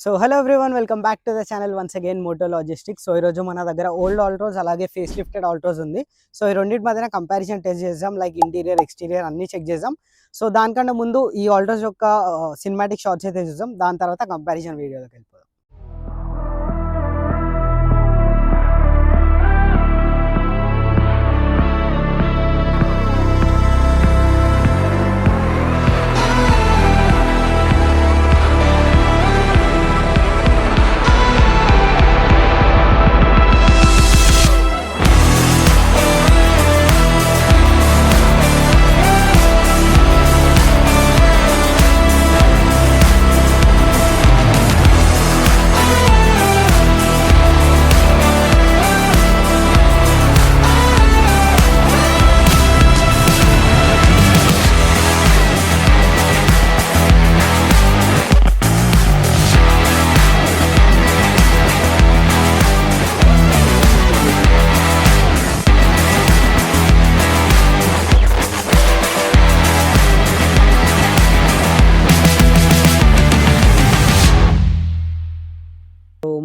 So hello everyone, welcome back to the channel once again Moto Logistics. So ఈరోజు మన దగ్గర old Altroz అలాగే face lifted Altroz ఉంది. So ఈ రెండింటి మధ్యన కంపారిజన్ టెస్ట్ చేద్దాం, లైక్ ఇంటీరియర్ ఎక్స్టీరియర్ అన్ని చెక్ చేద్దాం. సో దానికన్నా ముందు ఈ ఆల్ట్రోస్ యొక్క సినిమాటిక్ షార్ట్స్ అయితే చూద్దాం, దాని తర్వాత కంపారిజన్ వీడియోలోకి వెళ్ళిపోదాం.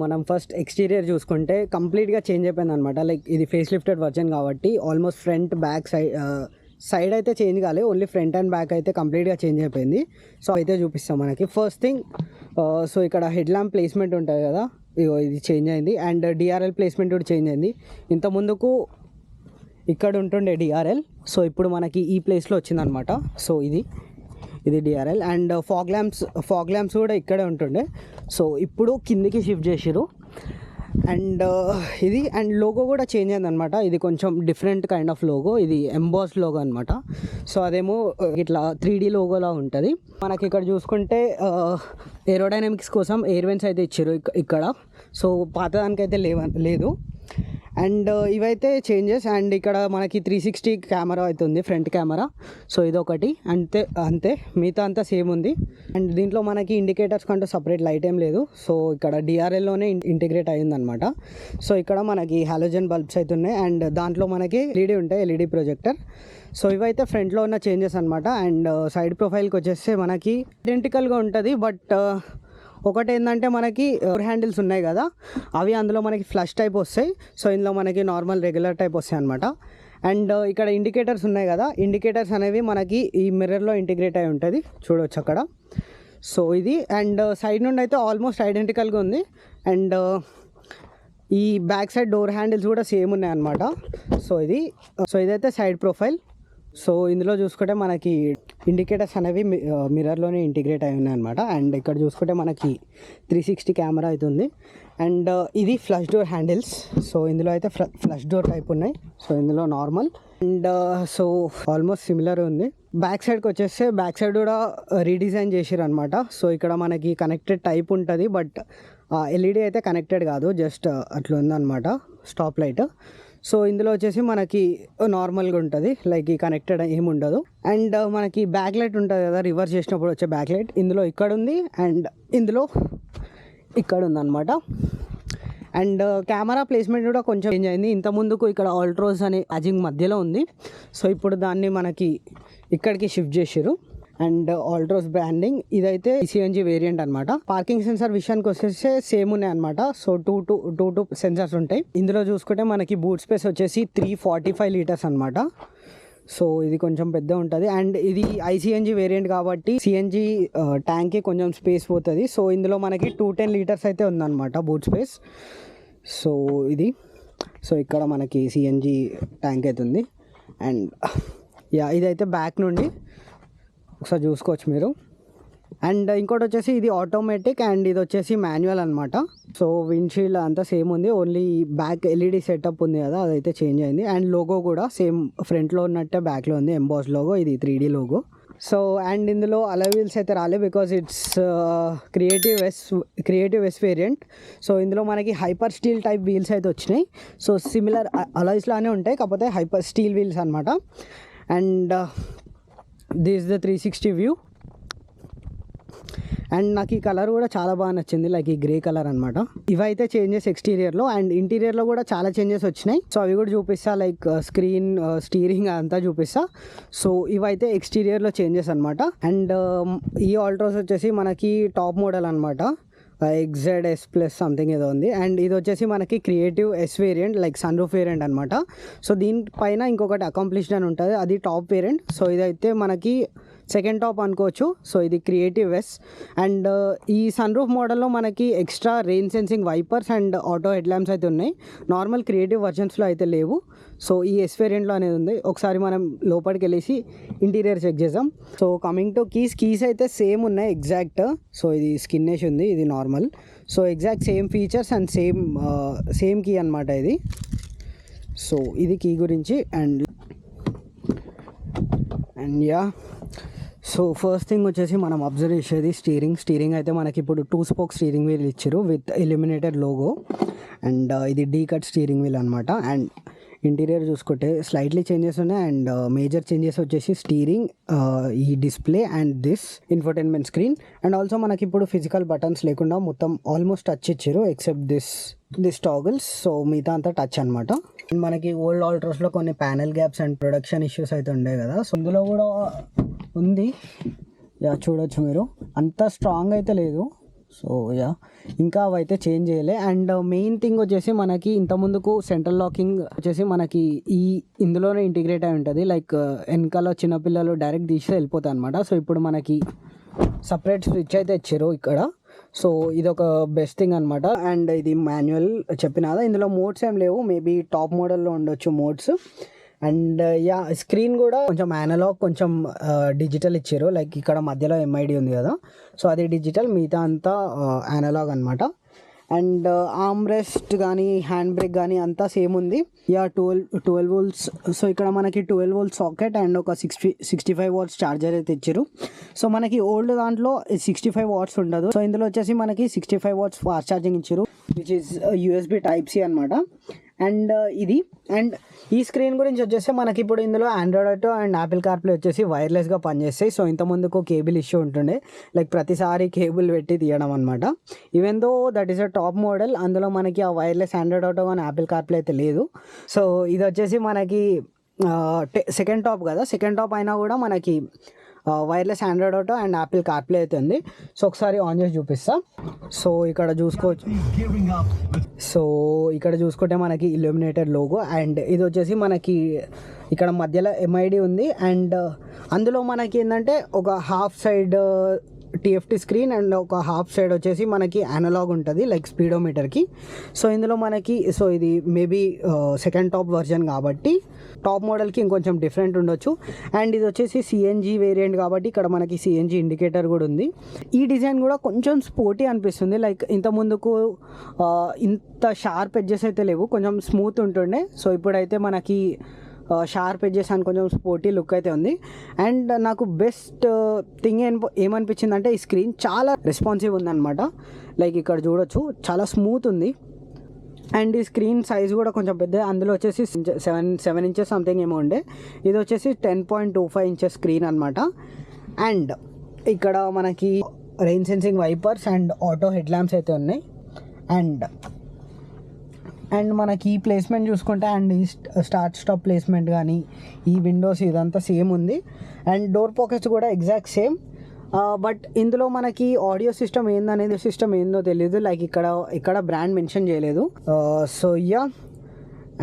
మనం ఫస్ట్ ఎక్స్టీరియర్ చూసుకుంటే కంప్లీట్గా చేంజ్ అయిపోయింది అనమాట. లైక్ ఇది ఫేస్ లిఫ్టెడ్ వర్జన్ కాబట్టి ఆల్మోస్ట్ ఫ్రంట్ బ్యాక్ సైడ్ అయితే చేంజ్ కాలే, ఓన్లీ ఫ్రంట్ అండ్ బ్యాక్ అయితే కంప్లీట్గా చేంజ్ అయిపోయింది. సో అయితే చూపిస్తాం మనకి. ఫస్ట్ థింగ్, సో ఇక్కడ హెడ్ ల్యాంప్ ప్లేస్మెంట్ ఉంటుంది కదా, ఇది చేంజ్ అయింది. అండ్ డిఆర్ఎల్ ప్లేస్మెంట్ కూడా చేంజ్ అయింది. ఇంత ముందుకు ఇక్కడ ఉంటుండే డిఆర్ఎల్, సో ఇప్పుడు మనకి ఈ ప్లేస్లో వచ్చిందనమాట. సో ఇది డిఆర్ఎల్. అండ్ ఫాగ్ ల్యాంప్స్ కూడా ఇక్కడే ఉంటుండే, సో ఇప్పుడు కిందికి షిఫ్ట్ చేసిరు. అండ్ ఇది అండ్ లోగో కూడా చేంజ్ అయింది అనమాట. ఇది కొంచెం డిఫరెంట్ కైండ్ ఆఫ్ లోగో, ఇది ఎంబాస్ లోగో అనమాట. సో అదేమో ఇట్లా 3D లోగోలా ఉంటుంది. మనకి ఇక్కడ చూసుకుంటే ఏరోడైనమిక్స్ కోసం ఎయిర్ వెంట్స్ అయితే ఇచ్చారు ఇక్కడ. సో పాతదానికైతే లేదు. అండ్ ఇవైతే చేంజెస్. అండ్ ఇక్కడ మనకి 360 కెమెరా అవుతుంది, ఫ్రంట్ కెమెరా. సో ఇదొకటి, అంతే మిగతా అంతా సేమ్ ఉంది. అండ్ దీంట్లో మనకి ఇండికేటర్స్ కంటూ సపరేట్ లైట్ ఏం లేదు. సో ఇక్కడ డిఆర్ఎల్లోనే ఇంటిగ్రేట్ అయ్యిందనమాట. సో ఇక్కడ మనకి హాలోజన్ బల్బ్స్ అయితే ఉన్నాయి. అండ్ దాంట్లో మనకి ఎల్ఈడి ఉంటాయి, ఎల్ఈడి ప్రొజెక్టర్. సో ఇవైతే ఫ్రంట్లో ఉన్న చేంజెస్ అనమాట. అండ్ సైడ్ ప్రొఫైల్కి వచ్చేస్తే మనకి ఐడెంటికల్గా ఉంటుంది. బట్ ఒకటి ఏంటంటే మనకి డోర్ హ్యాండిల్స్ ఉన్నాయి కదా, అవి అందులో మనకి ఫ్లష్ టైప్ వస్తాయి. సో ఇందులో మనకి నార్మల్ రెగ్యులర్ టైప్ వస్తాయి అనమాట. అండ్ ఇక్కడ ఇండికేటర్స్ ఉన్నాయి కదా, ఇండికేటర్స్ అనేవి మనకి ఈ మిర్రర్లో ఇంటిగ్రేట్ అయి ఉంటుంది, చూడవచ్చు అక్కడ. సో ఇది అండ్ సైడ్ నుండి అయితే ఆల్మోస్ట్ ఐడెంటికల్గా ఉంది. అండ్ ఈ బ్యాక్ సైడ్ డోర్ హ్యాండిల్స్ కూడా సేమ్ ఉన్నాయి అనమాట. సో ఇదైతే సైడ్ ప్రొఫైల్. సో ఇందులో చూసుకుంటే మనకి ఇండికేటర్స్ అనేవి మిర్రర్లోనే ఇంటిగ్రేట్ అయి ఉన్నాయి అనమాట. అండ్ ఇక్కడ చూసుకుంటే మనకి 360 కెమెరా అవుతుంది. అండ్ ఇది ఫ్లష్ డోర్ హ్యాండిల్స్. సో ఇందులో అయితే ఫ్లష్ డోర్ టైప్ ఉన్నాయి. సో ఇందులో normal. And so almost similar ఉంది. బ్యాక్ సైడ్కి వచ్చేస్తే బ్యాక్ సైడ్ కూడా రీడిజైన్ చేసారు అనమాట. సో ఇక్కడ మనకి కనెక్టెడ్ టైప్ ఉంటుంది, బట్ ఎల్ఈడి అయితే కనెక్టెడ్ కాదు, జస్ట్ అట్లా ఉందన్నమాట స్టాప్ లైట్. సో ఇందులో వచ్చేసి మనకి నార్మల్గా ఉంటుంది, లైక్ ఈ కనెక్టెడ్ ఏమి ఉండదు. అండ్ మనకి బ్యాక్ లైట్ ఉంటుంది కదా, రివర్స్ చేసినప్పుడు వచ్చే బ్యాక్ లైట్, ఇందులో ఇక్కడ ఉంది అండ్ ఇందులో ఇక్కడ ఉందన్నమాట. అండ్ కెమెరా ప్లేస్మెంట్ కూడా కొంచెం చేంజ్ అయింది. ఇంత ముందుకు ఇక్కడ ఆల్ట్రోస్ అనే ఛార్జింగ్ మధ్యలో ఉంది. సో ఇప్పుడు దాన్ని మనకి ఇక్కడికి షిఫ్ట్ చేసారు. And Altroz branding. ఇదైతే సిఎన్జి వేరియంట్ అనమాట. పార్కింగ్ సెన్సార్ విషయానికి వచ్చేసి సేమ్ ఉన్నాయి అనమాట. సో టూ సెన్సార్స్ ఉంటాయి. ఇందులో చూసుకుంటే మనకి బూట్ స్పేస్ వచ్చేసి 345 లీటర్స్ అనమాట. సో ఇది కొంచెం పెద్ద ఉంటుంది. అండ్ ఇది ఐసిఎన్జి వేరియంట్ కాబట్టి సిఎన్జి ట్యాంక్కి కొంచెం స్పేస్ పోతుంది. సో ఇందులో మనకి 210 లీటర్స్ అయితే ఉందన్నమాట బూట్ స్పేస్. సో ఇక్కడ మనకి సిఎన్జి ట్యాంక్ అయితే ఉంది. అండ్ ఇదైతే బ్యాక్ నుండి ఒకసారి చూసుకోవచ్చు మీరు. అండ్ ఇంకోటి వచ్చేసి ఇది ఆటోమేటిక్ అండ్ ఇది వచ్చేసి మాన్యువల్ అనమాట. సో విండ్షీల్డ్ అంతా సేమ్ ఉంది, ఓన్లీ బ్యాక్ ఎల్ఈడి సెటప్ ఉంది కదా, అదైతే చేంజ్ అయింది. అండ్ లోగో కూడా సేమ్ ఫ్రంట్లో ఉన్నట్టే బ్యాక్లో ఉంది, ఎంబాస్ లోగో, ఇది 3D లోగో. సో అండ్ ఇందులో అలా వీల్స్ అయితే రాలే, because it's creative S variant. So ఇందులో మనకి హైపర్ స్టీల్ టైప్ వీల్స్ అయితే వచ్చినాయి. సో సిమిలర్ అలాయ్స్ లానే ఉంటాయి, కాకపోతే హైపర్ స్టీల్ వీల్స్ అనమాట. And this the 360 view. And నాకు ఈ కలర్ కూడా చాలా బాగా నచ్చింది, లైక్ ఈ గ్రే కలర్ అనమాట. ఇవైతే చేంజెస్ ఎక్స్టీరియర్లో. అండ్ ఇంటీరియర్లో కూడా చాలా చేంజెస్ వచ్చినాయి. సో అవి కూడా చూపిస్తా, లైక్ స్క్రీన్, స్టీరింగ్ అంతా చూపిస్తా. సో ఇవైతే ఎక్స్టీరియర్లో చేంజెస్ అనమాట. అండ్ ఈ ఆల్ట్రోస్ వచ్చేసి మనకి టాప్ మోడల్ అనమాట. XZ S+ సంథింగ్ ఏదో ఉంది. అండ్ ఇది వచ్చేసి మనకి creative S variant, like sunroof variant అనమాట. సో దీనిపైన ఇంకొకటి అకాంప్లిష్డ్ అని ఉంటుంది, అది టాప్ వేరియంట్. సో ఇదైతే మనకి సెకండ్ టాప్ అనుకోవచ్చు. సో ఇది క్రియేటివ్ ఎస్. అండ్ ఈ సన్ రూఫ్ మోడల్లో మనకి extra rain sensing wipers and auto head lamps అయితే ఉన్నాయి. నార్మల్ క్రియేటివ్ వర్జన్స్లో అయితే లేవు. సో ఈ ఎస్ వేరియంట్లో అనేది ఉంది. ఒకసారి మనం లోపలికి వెళ్ళేసి ఇంటీరియర్ చెక్ చేద్దాం. సో కమింగ్ టు కీస్ అయితే సేమ్ ఉన్నాయి ఎగ్జాక్ట్. సో ఇది స్కిన్నేష్ ఉంది, ఇది normal. So exact same features and same key అనమాట ఇది. సో ఇది కీ గురించి. And yeah, so first thing వచ్చేసి మనం అబ్జర్వ్ చేసేది స్టీరింగ్ అయితే మనకి ఇప్పుడు 2 స్పోక్ స్టీరింగ్ వీల్ ఇచ్చారు విత్ ఇల్యూమినేటెడ్ లోగో. అండ్ ఇది డీ కట్ స్టీరింగ్ వీల్ అనమాట. అండ్ ఇంటీరియర్ చూసుకుంటే స్లైట్లీ చేంజెస్ ఉన్నాయి. అండ్ మేజర్ చేంజెస్ వచ్చేసి స్టీరింగ్, ఈ display and this infotainment screen. And also మనకి ఇప్పుడు ఫిజికల్ బటన్స్ లేకుండా మొత్తం ఆల్మోస్ట్ టచ్ ఇచ్చారు ఎక్సెప్ట్ దిస్ టాగిల్స్. సో మిగతా అంతా టచ్ అనమాట. అండ్ మనకి ఓల్డ్ ఆల్ట్రోస్లో కొన్ని panel gaps and production issues అయితే ఉండే కదా, సో ఇందులో కూడా ఉంది. యా, చూడొచ్చు మీరు, అంత స్ట్రాంగ్ అయితే లేదు. సో యా, ఇంకా అవైతే చేంజ్ చేయలే. అండ్ మెయిన్ థింగ్ వచ్చేసి మనకి ఇంతకుముందుకు సెంట్రల్ లాకింగ్ వచ్చేసి మనకి ఇందులోనే ఇంటిగ్రేట్ అయి ఉంటుంది. లైక్ వెనకాల చిన్నపిల్లలు డైరెక్ట్ తీసి వెళ్ళిపోతాయి అనమాట. సో ఇప్పుడు మనకి సపరేట్ స్విచ్ అయితే ఇచ్చారు ఇక్కడ. సో ఇది ఒక బెస్ట్ థింగ్ అనమాట. అండ్ ఇది మాన్యువల్ చెప్పిన కదా, ఇందులో మోడ్స్ ఏం లేవు, మేబీ టాప్ మోడల్లో ఉండొచ్చు మోడ్స్. అండ్ యా, స్క్రీన్ కూడా కొంచెం అనలాగ్ కొంచెం డిజిటల్ ఇచ్చారు. లైక్ ఇక్కడ మధ్యలో MID ఉంది కదా, సో అది డిజిటల్, మిగతా అంతా అనలాగ్ అనమాట. అండ్ ఆర్మ్రెస్ట్ కానీ హ్యాండ్ బ్రేక్ కానీ అంతా సేమ్ ఉంది. Yeah, 12 volts. సో ఇక్కడ మనకి 12 volts సాకెట్ అండ్ ఒక 65 watts ఛార్జర్ అయితే ఇచ్చారు. సో మనకి ఓల్డ్ దాంట్లో 65 watts ఉండదు. సో ఇందులో వచ్చేసి మనకి 65 watts ఫాస్ట్ ఛార్జింగ్ ఇచ్చారు, విచ్ ఈస్ USB Type-C అనమాట. అండ్ ఇది. అండ్ ఈ స్క్రీన్ గురించి వచ్చేసి మనకి ఇప్పుడు ఇందులో Android auto and Apple CarPlay వచ్చేసి వైర్లెస్గా పనిచేస్తాయి. సో ఇంతకుముందుకు కేబుల్ ఇష్యూ ఉంటుండే, లైక్ ప్రతిసారి కేబుల్ పెట్టి తీయడం అనమాట. Even though that is a top model, అందులో మనకి ఆ వైర్లెస్ ఆండ్రాయిడ్ ఆటో కానీ యాపిల్ కార్ప్లే అయితే లేదు. సో ఇది వచ్చేసి మనకి సెకండ్ టాప్ కదా, సెకండ్ టాప్ అయినా కూడా మనకి wireless Android auto and Apple CarPlay అయితే ఉంది. సో ఒకసారి ఆన్ చేసి చూపిస్తా. సో ఇక్కడ చూసుకుంటే మనకి ఇల్యూమినేటెడ్ లోగో. అండ్ ఇది వచ్చేసి మనకి ఇక్కడ మధ్యలో MID ఉంది. అండ్ అందులో మనకి ఏంటంటే ఒక half side TFT screen and ఒక హాఫ్ సైడ్ వచ్చేసి మనకి అనలాగ్ ఉంటుంది, లైక్ స్పీడోమీటర్కి. సో ఇందులో మనకి, సో ఇది మేబీ సెకండ్ టాప్ వర్జన్ కాబట్టి టాప్ మోడల్కి ఇంకొంచెం డిఫరెంట్ ఉండొచ్చు. అండ్ ఇది వచ్చేసి CNG వేరియంట్ కాబట్టి ఇక్కడ మనకి CNG ఇండికేటర్ కూడా ఉంది. ఈ డిజైన్ కూడా కొంచెం స్పోర్టీ అనిపిస్తుంది, లైక్ ఇంత ముందుకు ఇంత షార్ప్ ఎడ్జెస్ అయితే లేవు, కొంచెం స్మూత్ ఉంటుండే. సో ఇప్పుడైతే మనకి షార్ప్ ఎడ్జెస్ అని కొంచెం స్పోర్టీ లుక్ అయితే ఉంది. అండ్ నాకు బెస్ట్ థింగ్ ఏమనిపించింది అంటే ఈ స్క్రీన్ చాలా రెస్పాన్సివ్ ఉందన్నమాట. లైక్ ఇక్కడ చూడొచ్చు, చాలా స్మూత్ ఉంది. అండ్ ఈ స్క్రీన్ సైజ్ కూడా కొంచెం పెద్ద, అందులో వచ్చేసి 7 inches సంథింగ్ ఏమో ఉండే, ఇది వచ్చేసి 10.25 inches స్క్రీన్ అనమాట. అండ్ ఇక్కడ మనకి rain sensing wipers and auto head lamps అయితే ఉన్నాయి. అండ్ మనకి ఈ ప్లేస్మెంట్ చూసుకుంటే అండ్ ఈ స్టార్ట్ స్టాప్ ప్లేస్మెంట్ కానీ ఈ విండోస్ ఇదంతా సేమ్ ఉంది. అండ్ డోర్ పాకెట్స్ కూడా ఎగ్జాక్ట్ సేమ్. బట్ ఇందులో మనకి ఆడియో సిస్టమ్ ఏందో తెలియదు, లైక్ ఇక్కడ బ్రాండ్ మెన్షన్ చేయలేదు. సో యా,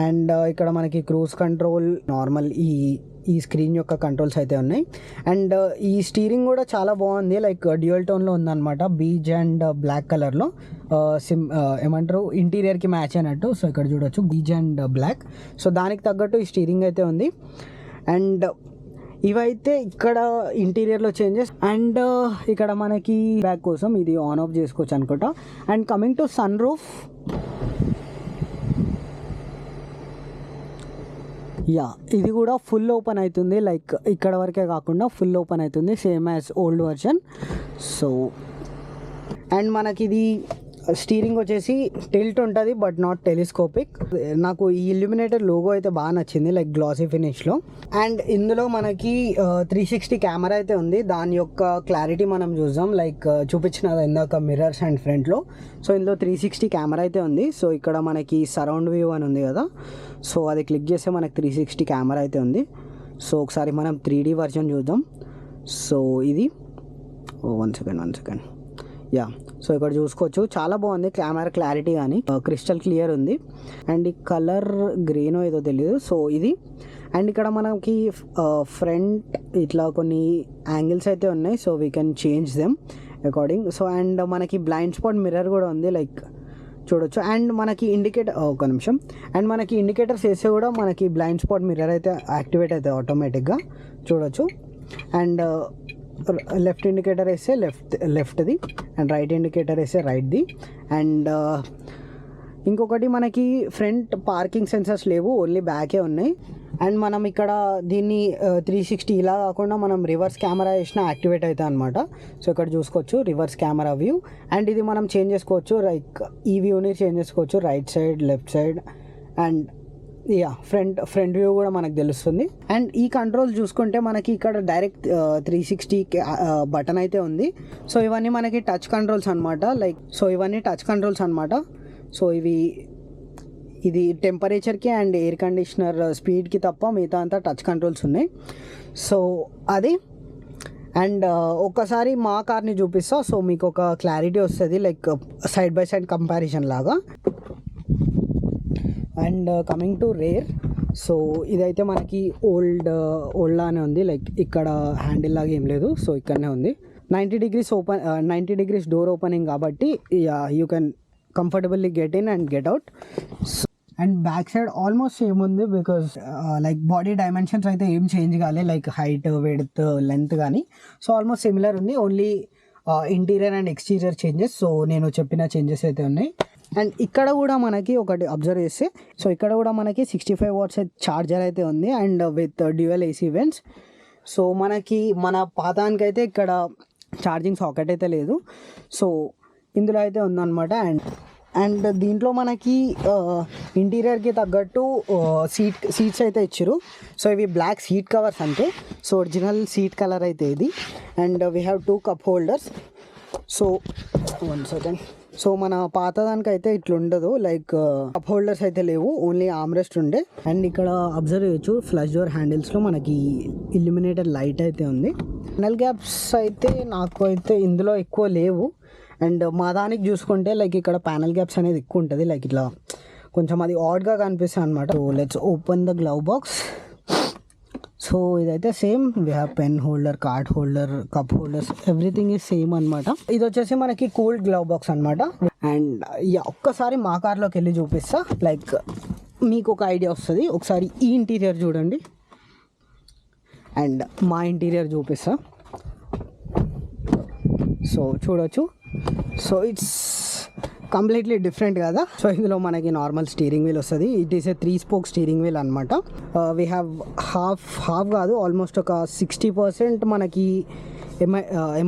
అండ్ ఇక్కడ మనకి క్రూజ్ కంట్రోల్, నార్మల్ ఈ స్క్రీన్ యొక్క కంట్రోల్స్ అయితే ఉన్నాయి. అండ్ ఈ స్టీరింగ్ కూడా చాలా బాగుంది, లైక్ డ్యూయల్ టోన్లో ఉందన్నమాట, బీజ్ అండ్ బ్లాక్ కలర్లో. ఏమంటారు, ఇంటీరియర్కి మ్యాచ్ అయినట్టు. సో ఇక్కడ చూడొచ్చు బీజ్ అండ్ బ్లాక్. సో దానికి తగ్గట్టు ఈ స్టీరింగ్ అయితే ఉంది. అండ్ ఇవైతే ఇక్కడ ఇంటీరియర్లో చేంజెస్. అండ్ ఇక్కడ మనకి బ్యాక్ కోసం ఇది ఆన్ ఆఫ్ చేసుకోవచ్చు అనుకుంటా. And coming to sunroof, yeah, ఇది కూడా ఫుల్ ఓపెన్ అవుతుంది, లైక్ ఇక్కడ వరకే కాకుండా ఫుల్ ఓపెన్ అవుతుంది, same as old version. So and మనకి ఇది స్టీరింగ్ వచ్చేసి టిల్ట్ ఉంటుంది బట్ నాట్ టెలిస్కోపిక్. నాకు ఈ ఇల్యూమినేటెడ్ లోగో అయితే బాగా నచ్చింది, లైక్ గ్లాసీ ఫినిష్లో. అండ్ ఇందులో మనకి 360 కెమెరా అయితే ఉంది, దాని యొక్క క్లారిటీ మనం చూద్దాం. లైక్ చూపించిన ఇందాక మిర్రర్స్ అండ్ ఫ్రంట్లో. సో ఇందులో 360 కెమెరా అయితే ఉంది. సో ఇక్కడ మనకి సరౌండ్ వ్యూ అని ఉంది కదా, సో అది క్లిక్ చేస్తే మనకి 360 కెమెరా అయితే ఉంది. సో ఒకసారి మనం 3D వర్షన్ చూద్దాం. సో ఇది వన్ సెకండ్, యా, సో ఇక్కడ చూసుకోవచ్చు చాలా బాగుంది కెమెరా క్లారిటీ కానీ క్రిస్టల్ క్లియర్ ఉంది. అండ్ ఈ కలర్ గ్రీనో ఏదో తెలియదు. సో ఇది అండ్ ఇక్కడ మనకి ఫ్రంట్ ఇట్లా కొన్ని యాంగిల్స్ అయితే ఉన్నాయి. So we can change them according. So and మనకి బ్లైండ్ స్పాట్ మిర్రర్ కూడా ఉంది, లైక్ చూడొచ్చు. అండ్ మనకి ఇండికేటర్, ఒక నిమిషం, అండ్ మనకి ఇండికేటర్స్ వేస్తే కూడా మనకి బ్లైండ్ స్పాట్ మిర్రర్ అయితే యాక్టివేట్ అవుతుంది ఆటోమేటిక్గా, చూడొచ్చు. అండ్ లెఫ్ట్ ఇండికేటర్ వేస్తే లెఫ్ట్ది, అండ్ రైట్ ఇండికేటర్ వేస్తే రైట్ది. అండ్ ఇంకొకటి మనకి ఫ్రంట్ పార్కింగ్ సెన్సర్స్ లేవు, ఓన్లీ బ్యాకే ఉన్నాయి. అండ్ మనం ఇక్కడ దీన్ని 360 ఇలా కాకుండా మనం రివర్స్ కెమెరా వేసినా యాక్టివేట్ అవుతుంది అనమాట. సో ఇక్కడ చూసుకోవచ్చు రివర్స్ కెమెరా వ్యూ. అండ్ ఇది మనం చేంజ్ చేసుకోవచ్చు, లైక్ ఈ వ్యూని చేంజ్ చేసుకోవచ్చు, right side, left side. And yeah, front view కూడా మనకు తెలుస్తుంది. అండ్ ఈ కంట్రోల్ చూసుకుంటే మనకి ఇక్కడ డైరెక్ట్ 360 బటన్ అయితే ఉంది. సో ఇవన్నీ మనకి టచ్ కంట్రోల్స్ అనమాట, లైక్ సో ఇవన్నీ టచ్ కంట్రోల్స్ అనమాట. సో ఇది టెంపరేచర్కి అండ్ ఎయిర్ కండిషనర్ స్పీడ్కి తప్ప మిగతా అంతా టచ్ కంట్రోల్స్ ఉన్నాయి. సో అది. అండ్ ఒక్కసారి మా కార్ని చూపిస్తా, సో మీకు ఒక క్లారిటీ వస్తుంది, like side by side comparison లాగా. And coming to rear, so ఇదైతే మనకి ఓల్డ్ లానే ఉంది, లైక్ ఇక్కడ హ్యాండిల్ లాగా ఏం లేదు. సో ఇక్కడనే ఉంది. 90 degrees డోర్ ఓపెనింగ్ కాబట్టి you can comfortably get in and get out. And back side almost same ఉంది, బికాజ్ లైక్ బాడీ డైమెన్షన్స్ అయితే ఏం చేంజ్ కాలేదు, లైక్ హైట్, విడ్త్, లెంత్ కానీ. సో ఆల్మోస్ట్ సిమిలర్ ఉంది, only interior and exterior changes. So నేను చెప్పిన changes అయితే ఉన్నాయి. అండ్ ఇక్కడ కూడా మనకి ఒకటి అబ్జర్వ్ చేస్తే, సో ఇక్కడ కూడా మనకి 65 watts ఛార్జర్ అయితే ఉంది, and with dual AC vents. So మనకి మన పాతానికైతే ఇక్కడ ఛార్జింగ్ సాకెట్ అయితే లేదు, సో ఇందులో అయితే ఉందన్నమాట. అండ్ దీంట్లో మనకి ఇంటీరియర్కి తగ్గట్టు సీట్స్ అయితే ఇచ్చారు. సో ఇవి బ్లాక్ సీట్ కవర్స్ అంతే. సో ఒరిజినల్ సీట్ కలర్ అయితే ఇది. And we have 2 cup holders. So 1 second. So మన పాత దానికైతే ఇట్లా ఉండదు, లైక్ కప్ హోల్డర్స్ అయితే లేవు, ఓన్లీ ఆమ్రెస్ట్ ఉండే. అండ్ ఇక్కడ అబ్జర్వ్ చేయొచ్చు ఫ్లష్ డోర్ హ్యాండిల్స్లో మనకి ఇల్యూమినేటెడ్ లైట్ అయితే ఉంది. ప్యానల్ గ్యాప్స్ అయితే నాకు అయితే ఇందులో ఎక్కువ లేవు. అండ్ మా దానికి చూసుకుంటే లైక్ ఇక్కడ ప్యానల్ గ్యాప్స్ అనేది ఎక్కువ ఉంటుంది, లైక్ ఇట్లా కొంచెం అది ఆడ్గా కనిపిస్తుంది అనమాట. So let's open the glove box. So ఇదైతే same, we have pen holder, card holder, cup holders, everything is same అనమాట. ఇది వచ్చేసి మనకి కూల్డ్ గ్లవ్ బాక్స్ అనమాట. అండ్ ఒక్కసారి మా కార్లోకి వెళ్ళి చూపిస్తా, లైక్ మీకు ఒక ఐడియా వస్తుంది. ఒకసారి ఈ ఇంటీరియర్ చూడండి అండ్ మా ఇంటీరియర్ చూపిస్తా. సో చూడొచ్చు, సో ఇట్స్ కంప్లీట్లీ డిఫరెంట్ కదా. సో ఇందులో మనకి నార్మల్ స్టీరింగ్ వీల్ వస్తుంది. It is a 3-spoke steering wheel అనమాట. వీ హ్యావ్ హాఫ్ కాదు, ఆల్మోస్ట్ ఒక 60% మనకి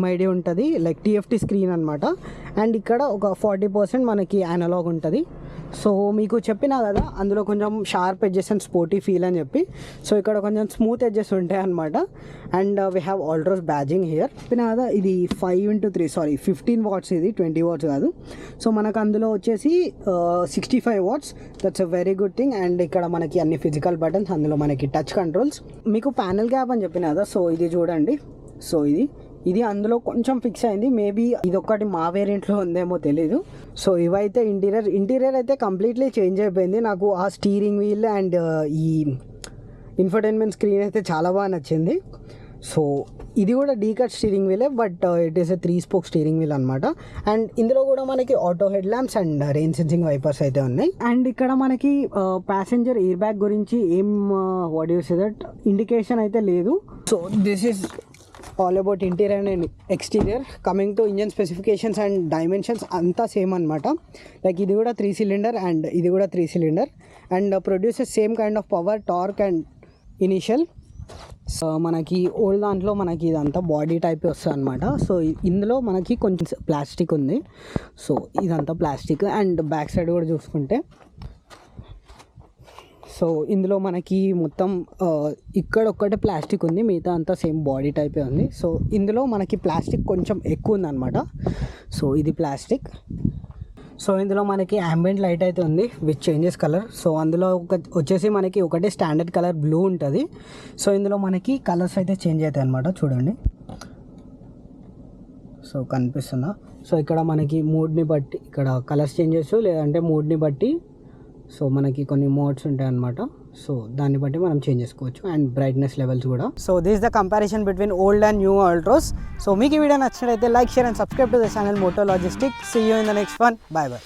MID ఉంటుంది, లైక్ TFT స్క్రీన్ అనమాట. అండ్ ఇక్కడ ఒక 40% మనకి అనలాగ్ ఉంటుంది. సో మీకు చెప్పినా కదా అందులో కొంచెం sharp edges and sporty feel అని చెప్పి. సో ఇక్కడ కొంచెం స్మూత్ ఎడ్జెస్ ఉంటాయి అనమాట. And we have Altroz badging here. చెప్పినా కదా ఇది 15 watts, ఇది 20 watts కాదు. సో మనకు అందులో వచ్చేసి 65 watts. That's a very good thing. And ఇక్కడ మనకి అన్ని ఫిజికల్ బటన్స్, అందులో మనకి టచ్ కంట్రోల్స్. మీకు ప్యానల్ గ్యాప్ అని చెప్పిన కదా, సో ఇది చూడండి. సో ఇది అందులో కొంచెం ఫిక్స్ అయింది, మేబీ ఇది ఒక్కటి మా వేరియంట్లో ఉందేమో తెలీదు. సో ఇవైతే ఇంటీరియర్ అయితే కంప్లీట్లీ చేంజ్ అయిపోయింది. నాకు ఆ స్టీరింగ్ వీల్ అండ్ ఈ ఇన్ఫర్టైన్మెంట్ స్క్రీన్ అయితే చాలా బాగా నచ్చింది. సో ఇది కూడా డీకట్ స్టీరింగ్ వీలే, but it is a 3-spoke steering wheel అనమాట. అండ్ ఇందులో కూడా మనకి auto head lamps and rain sensing wipers అయితే ఉన్నాయి. అండ్ ఇక్కడ మనకి ప్యాసింజర్ ఎయిర్ బ్యాగ్ గురించి ఏం what you say that indication అయితే లేదు. So this is all about interior and exterior. Coming to engine specifications and dimensions అంతా సేమ్ అనమాట. లైక్ ఇది కూడా 3 cylinder అండ్ ఇది కూడా 3 cylinder and produces same kind of power, torque and initial. So మనకి old దాంట్లో మనకి ఇదంతా బాడీ టైప్ వస్తుంది అనమాట. సో ఇందులో మనకి కొంచెం ప్లాస్టిక్ ఉంది. సో ఇదంతా ప్లాస్టిక్. అండ్ బ్యాక్ సైడ్ కూడా చూసుకుంటే, సో ఇందులో మనకి మొత్తం ఇక్కడ ఒక్కటే ప్లాస్టిక్ ఉంది, మిగతా అంతా సేమ్ బాడీ టైపే ఉంది. సో ఇందులో మనకి ప్లాస్టిక్ కొంచెం ఎక్కువ ఉందన్నమాట. సో ఇది ప్లాస్టిక్. సో ఇందులో మనకి ambient లైట్ అయితే ఉంది విచ్ చేంజెస్ కలర్. సో అందులో వచ్చేసి మనకి ఒకటే స్టాండర్డ్ కలర్ బ్లూ ఉంటుంది. సో ఇందులో మనకి కలర్స్ అయితే చేంజ్ అవుతాయి అనమాట. చూడండి, సో కనిపిస్తుందా? సో ఇక్కడ మనకి మూడ్ని బట్టి ఇక్కడ కలర్స్ చేంజ్ చేయొచ్చు, లేదంటే మూడ్ని బట్టి సో మనకి కొన్ని మోడ్స్ ఉంటాయి అన్నమాట. సో దాన్ని బట్టి మనం చేంజ్ చేసుకోవచ్చు అండ్ బ్రైట్నెస్ లెవెల్స్ కూడా. So this the comparison between old and new Altroz. So మీకు ఈ వీడియో నచ్చినట్లయితే like, share and subscribe to the channel Moto Logistic. See you in the next one. Bye bye.